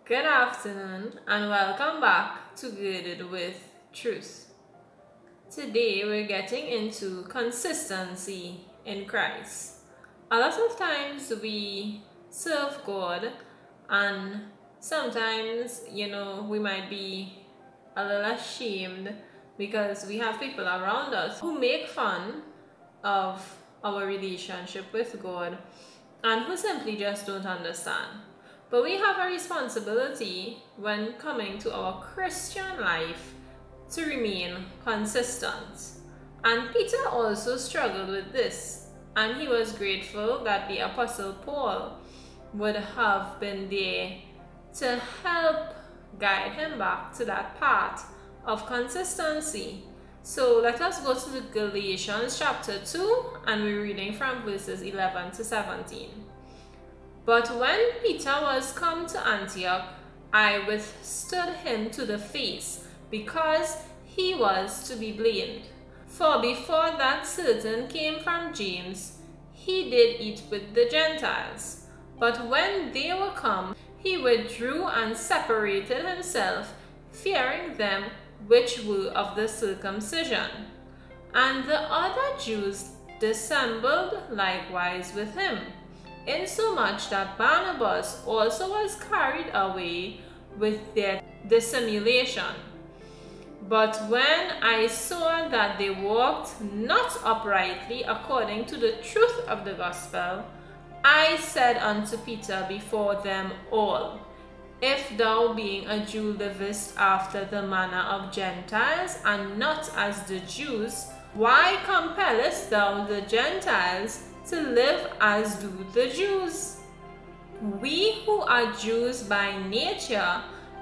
Good afternoon and welcome back to Girded with Truth. Today we're getting into consistency in Christ. A lot of times we serve God and sometimes, we might be a little ashamed because we have people around us who make fun of our relationship with God and who simply just don't understand. But we have a responsibility when coming to our Christian life to remain consistent. And Peter also struggled with this, and he was grateful that the Apostle Paul would have been there to help guide him back to that path of consistency. So let us go to Galatians chapter 2, and we're reading from verses 11 to 17. But when Peter was come to Antioch, I withstood him to the face, because he was to be blamed. For before that certain came from James, he did eat with the Gentiles. But when they were come, he withdrew and separated himself, fearing them which were of the circumcision. And the other Jews dissembled likewise with him, insomuch that Barnabas also was carried away with their dissimulation. But when I saw that they walked not uprightly according to the truth of the gospel, I said unto Peter before them all, If thou being a Jew livest after the manner of Gentiles, and not as the Jews, why compellest thou the Gentiles to live as do the Jews? We who are Jews by nature,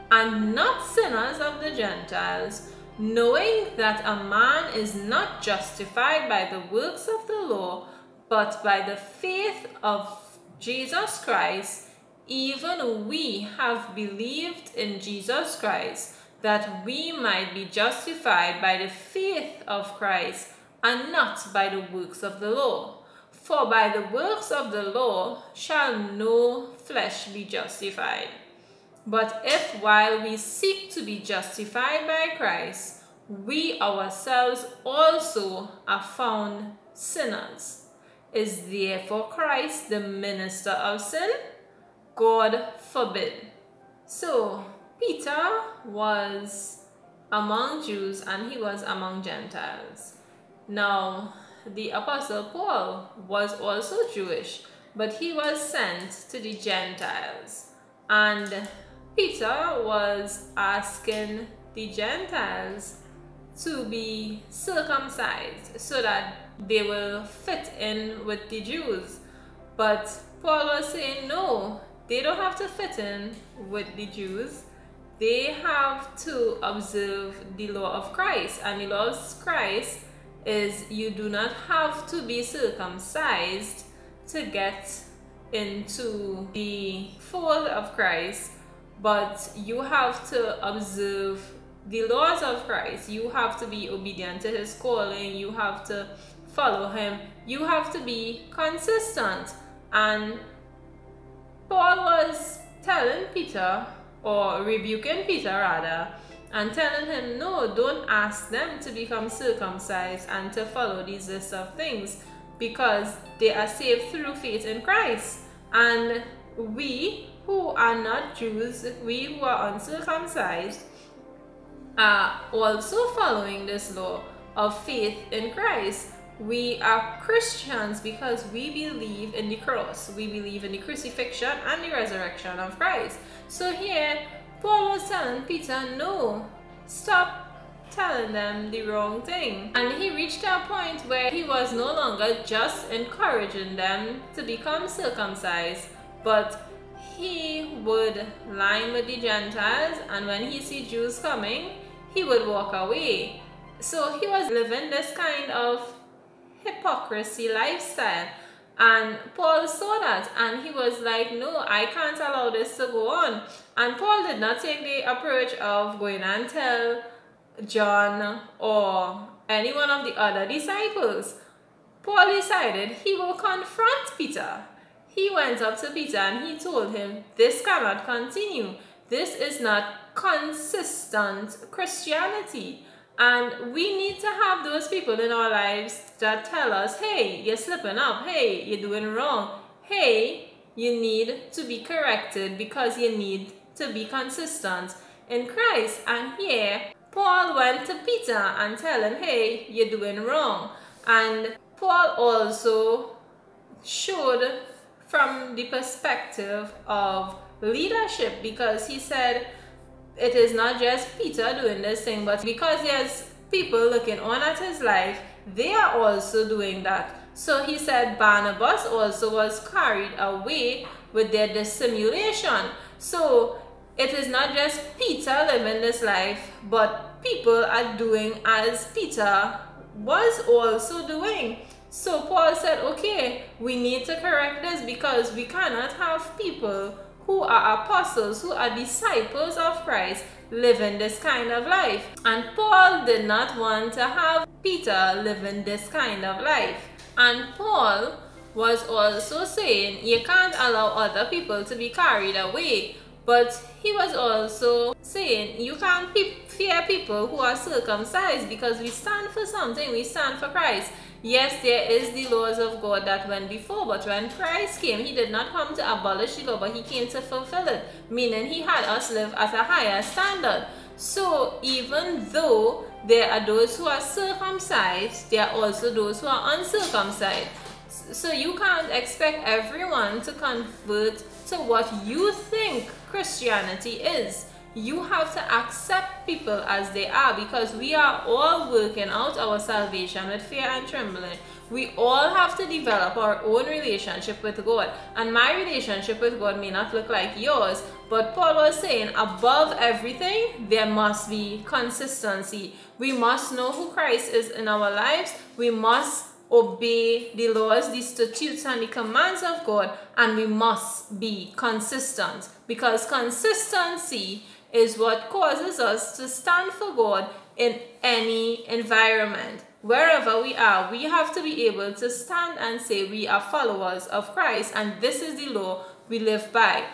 and not sinners of the Gentiles, knowing that a man is not justified by the works of the law, but by the faith of Jesus Christ, even we have believed in Jesus Christ, that we might be justified by the faith of Christ, and not by the works of the law. For by the works of the law shall no flesh be justified. But if while we seek to be justified by Christ, we ourselves also are found sinners, is therefore Christ the minister of sin? God forbid. So Peter was among Jews and he was among Gentiles. Now, the Apostle Paul was also Jewish, but he was sent to the Gentiles. And Peter was asking the Gentiles to be circumcised so that they will fit in with the Jews. But Paul was saying, no, they don't have to fit in with the Jews. They have to observe the law of Christ. And the law of Christ is you do not have to be circumcised to get into the fold of Christ, but you have to observe the laws of Christ. You have to be obedient to his calling. You have to follow him. You have to be consistent. And Paul was telling Peter, or rebuking Peter rather, and telling him, no, don't ask them to become circumcised and to follow these list of things, because they are saved through faith in Christ. And we who are not Jews, we who are uncircumcised, are also following this law of faith in Christ. We are Christians because we believe in the cross. We believe in the crucifixion and the resurrection of Christ. So here, Paul was telling Peter, no, stop telling them the wrong thing. And he reached a point where he was no longer just encouraging them to become circumcised, but he would line with the Gentiles, and when he see Jews coming, he would walk away. So he was living this kind of hypocrisy lifestyle. And Paul saw that, and he was like, no, I can't allow this to go on. And Paul did not take the approach of going and tell John or any one of the other disciples. Paul decided he will confront Peter. He went up to Peter and he told him, this cannot continue. This is not consistent Christianity. And we need to have those people in our lives that tell us, hey, you're slipping up. Hey, you're doing wrong. Hey, you need to be corrected because you need to be consistent in Christ. And here, Paul went to Peter and tell him, hey, you're doing wrong. And Paul also showed from the perspective of leadership, because he said it is not just Peter doing this thing, but because there's people looking on at his life, they are also doing that. So he said Barnabas also was carried away with their dissimulation. So it is not just Peter living this life, but people are doing as Peter was also doing. So Paul said, okay, we need to correct this, because we cannot have people who are apostles, who are disciples of Christ, living this kind of life. And Paul did not want to have Peter living this kind of life. And Paul was also saying you can't allow other people to be carried away. But he was also saying you can't fear people who are circumcised, because we stand for something, we stand for Christ. Yes, there is the laws of God that went before, but when Christ came, he did not come to abolish the law, but he came to fulfill it, meaning he had us live at a higher standard. So even though there are those who are circumcised, there are also those who are uncircumcised. So you can't expect everyone to convert to what you think Christianity is. You have to accept people as they are, because we are all working out our salvation with fear and trembling. We all have to develop our own relationship with God. And my relationship with God may not look like yours, but Paul was saying above everything, there must be consistency. We must know who Christ is in our lives. We must obey the laws, the statutes, and the commands of God, and we must be consistent, because consistency is what causes us to stand for God in any environment. Wherever we are, we have to be able to stand and say we are followers of Christ, and this is the law we live by.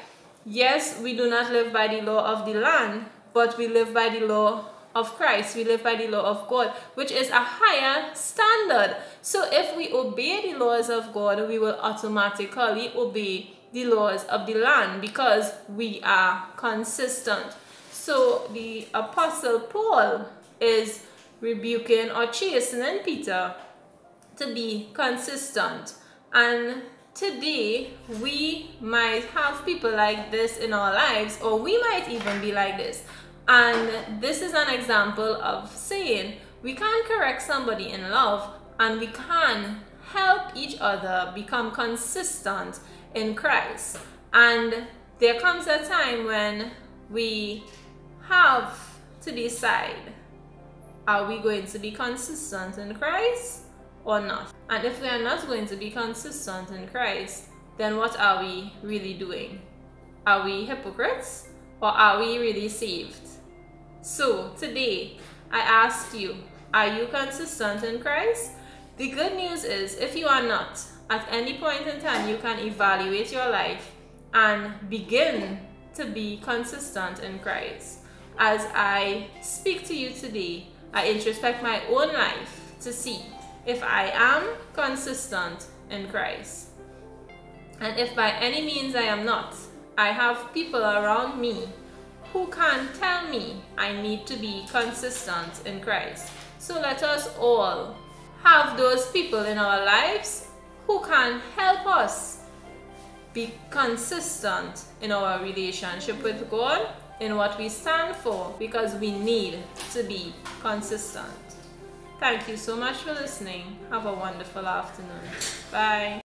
Yes, we do not live by the law of the land, but we live by the law of Christ. We live by the law of God, which is a higher standard. So if we obey the laws of God, we will automatically obey the laws of the land, because we are consistent. So the Apostle Paul is rebuking or chastening Peter to be consistent. And today we might have people like this in our lives, or we might even be like this. And this is an example of saying we can correct somebody in love, and we can help each other become consistent in Christ. And there comes a time when we have to decide, are we going to be consistent in Christ or not? And if we are not going to be consistent in Christ, then what are we really doing? Are we hypocrites, or are we really saved? So today I ask you, are you consistent in Christ? The good news is, if you are not, at any point in time you can evaluate your life and begin to be consistent in Christ. As I speak to you today, I introspect my own life to see if I am consistent in Christ. And if by any means I am not, I have people around me who can tell me I need to be consistent in Christ. So let us all have those people in our lives who can help us be consistent in our relationship with God, in what we stand for, because we need to be consistent. Thank you so much for listening. Have a wonderful afternoon. Bye.